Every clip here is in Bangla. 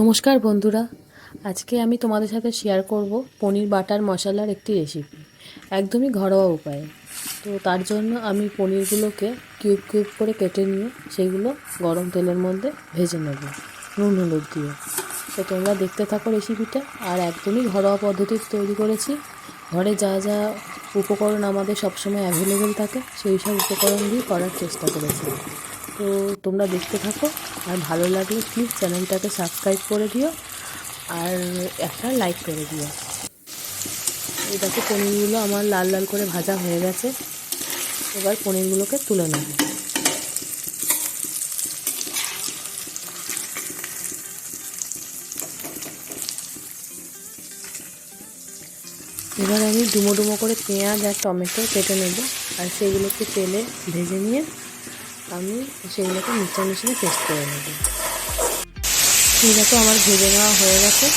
নমস্কার বন্ধুরা, আজকে আমি তোমাদের সাথে শেয়ার করব পনির বাটার মশলার একটি রেসিপি, একদমই ঘরোয়া উপায়ে। তো তার জন্য আমি পনিরগুলোকে কিউব কিউব করে কেটে নিয়ে সেগুলো গরম তেলের মধ্যে ভেজে নেব নুন হলুদ দিয়ে। তো তোমরা দেখতে থাকো রেসিপিটা। আর একদমই ঘরোয়া পদ্ধতিতে তৈরি করেছি। ঘরে যা যা উপকরণ আমাদের সবসময় অ্যাভেলেবেল থাকে সেই সব উপকরণ দিয়ে করার চেষ্টা করেছি। তো তোমরা দেখতে থাকো, আর ভালো লাগলে প্লিজ চ্যানেলটাকে সাবস্ক্রাইব করে দিও আর একটা লাইক করে দিও। এই দেখো, পনিরগুলো আমার লাল লাল করে ভাজা হয়ে গেছে। এবার পনিরগুলোকে তুলে নেব। এবার আমি ডুমো ডুমো করে পেঁয়াজ আর টমেটো কেটে নেব, আর সেইগুলোকে তেলে ভেজে নিয়ে আমি সেগুলোকে মিক্সচার মেশিনে পেস্ট করে নেব। এই দেখো, আমার ভেজে নেওয়া হয়ে গেছে।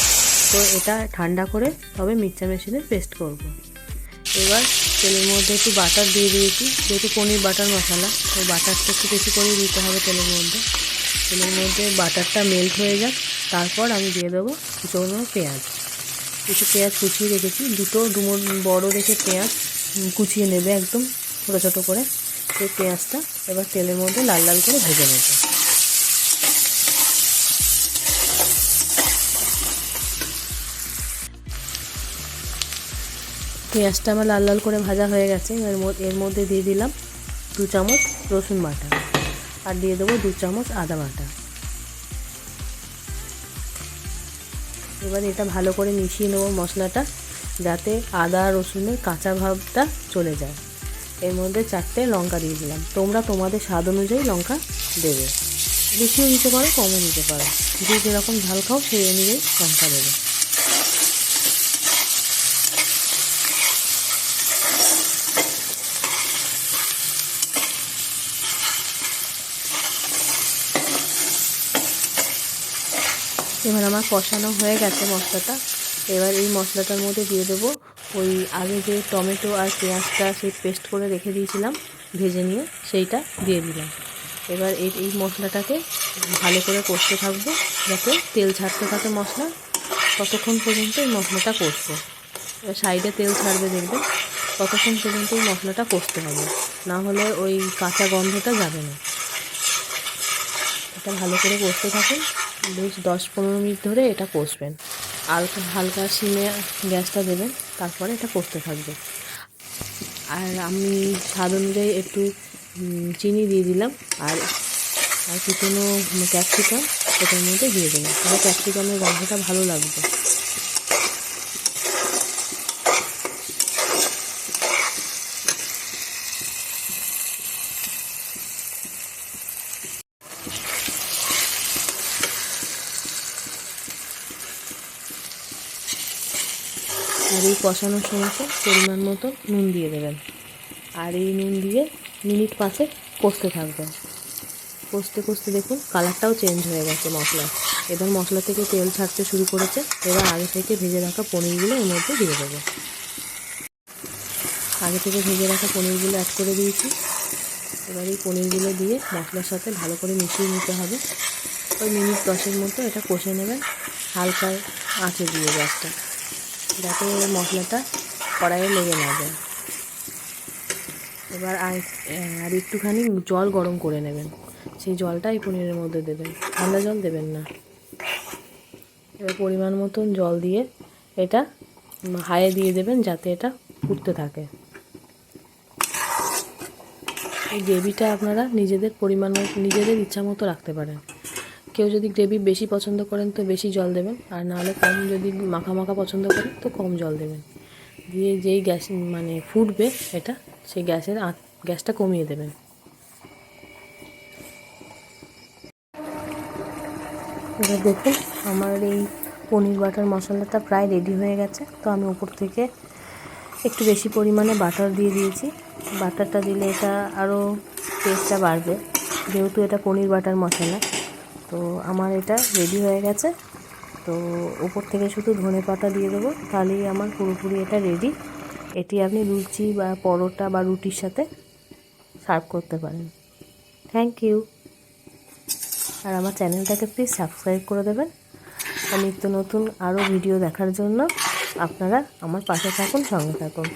তো এটা ঠান্ডা করে তবে মিক্সচার মেশিনে পেস্ট করব। এবার তেলের মধ্যে একটু বাটার দিয়ে দিয়েছি, যেহেতু পনির বাটার মশলা, তো বাটারটা একটু বেশি করে দিতে হবে তেলের মধ্যে। তেলের মধ্যে বাটারটা মেল্ট হয়ে যাক, তারপর আমি দিয়ে দেবো কিছু পেঁয়াজ। কিছু পেঁয়াজ কুচিয়ে রেখেছি, দুটো বড় রেখে পেঁয়াজ কুচিয়ে নেবে একদম ছোটো ছোটো করে। সেই পেঁয়াজটা এবার তেলের মধ্যে লাল লাল করে ভেজে নেবে। পেঁয়াজটা আমার লাল লাল করে ভাজা হয়ে গেছে। এর মধ্যে দিয়ে দিলাম 2 চামচ রসুন বাটা, আর দিয়ে দেবো 2 চামচ আদা বাটা। এবার এটা ভালো করে মিশিয়ে নেবো মশলাটা, যাতে আদা রসুনের কাঁচা ভাবটা চলে যায়। এর মধ্যে 4টে লঙ্কা দিয়ে দিলাম। তোমরা তোমাদের স্বাদ অনুযায়ী লঙ্কা দেবে, বেশিও দিতে পারো কমও দিতে পারো, যে যেরকম ঝাল খাও সেই অনুযায়ী লঙ্কা দেবে। এবার আমার কষানো হয়ে গেছে মশলাটা। এবার এই মশলাটার মধ্যে দিয়ে দেবো ওই আগে যে টমেটো আর পেঁয়াজটা সেই পেস্ট করে রেখে দিয়েছিলাম ভেজে নিয়ে, সেইটা দিয়ে দিলাম। এবার এই মশলাটাকে ভালো করে কষতে থাকবো, যাতে তেল ছাড়তে থাকে মশলা, ততক্ষণ পর্যন্ত এই মশলাটা কষবো। এবার সাইডে তেল ছাড়বে দেখবেন, ততক্ষণ পর্যন্ত এই মশলাটা কষতে হবে, না হলে ওই কাঁচা গন্ধটা যাবে না। এটা ভালো করে কষতে থাকুন, বেশ 10-15 মিনিট ধরে এটা কষবেন। আর হালকা সিমে গ্যাসটা দেবেন, তারপরে এটা কষতে থাকবে। আর আমি স্বাদ অনুযায়ী একটু চিনি দিয়ে দিলাম, আর আর কুচনো ক্যাপসিকাম এটার মধ্যে দিয়ে দেবেন, তাহলে ক্যাপসিকামের গন্ধটা ভালো লাগবে। আর এই কষানোর সময় পরিমাণ মতো নুন দিয়ে দেবেন, আর এই নুন দিয়ে মিনিট 5 কষতে থাকবেন। কষতে কষতে দেখুন কালারটাও চেঞ্জ হয়ে গেছে মশলার। এবার মশলা থেকে তেল ছাড়তে শুরু করেছে। এবার আগে থেকে ভেজে রাখা পনিরগুলো এর মধ্যে দিয়ে দেবো। আগে থেকে ভেজে রাখা পনিরগুলো অ্যাড করে দিয়েছি। এবার এই পনিরগুলো দিয়ে মশলার সাথে ভালো করে মিশিয়ে নিতে হবে। ওই মিনিট 10 মতো এটা কষে নেবেন, হালকা আঁচে দিয়ে গ্যাসটা, যাতে মশলাটা কড়াইয়ে লেগে না যায়। এবার আর একটুখানি জল গরম করে নেবেন, সেই জলটা এই পনিরের মধ্যে দেবেন, ঠান্ডা জল দেবেন না। এবার পরিমাণ মতন জল দিয়ে এটা হাইয়ে দিয়ে দেবেন, যাতে এটা ফুটতে থাকে। এই গ্রেভিটা আপনারা নিজেদের পরিমাণ নিজেদের ইচ্ছা মতো রাখতে পারেন। কেউ যদি গ্রেভি বেশি পছন্দ করেন তো বেশি জল দেবেন, আর নাহলে কম, যদি মাখা মাখা পছন্দ করেন তো কম জল দেবেন। দিয়ে যেই গ্যাস ফুটবে এটা, সেই গ্যাসটা কমিয়ে দেবেন। এবার দেখুন আমার এই পনির বাটার মশলাটা প্রায় রেডি হয়ে গেছে। তো আমি উপর থেকে একটু বেশি পরিমাণে বাটার দিয়ে দিয়েছি। বাটারটা দিলে এটা আরও টেস্টটা বাড়বে, যেহেতু এটা পনির বাটার মশলা। তো আমার এটা রেডি হয়ে গেছে। তো উপর থেকে শুধু ধনেপাতা দিয়ে দেবো, তাহলেই আমার পুরোপুরি এটা রেডি। এটি আপনি লুচি বা পরোটা বা রুটির সাথে সার্ভ করতে পারেন। Thank you. আর আমার চ্যানেলটাকে প্লিজ সাবস্ক্রাইব করে দেবেন। আর নিত্য নতুন আরও ভিডিও দেখার জন্য আপনারা আমার পাশে থাকুন, সঙ্গে থাকুন।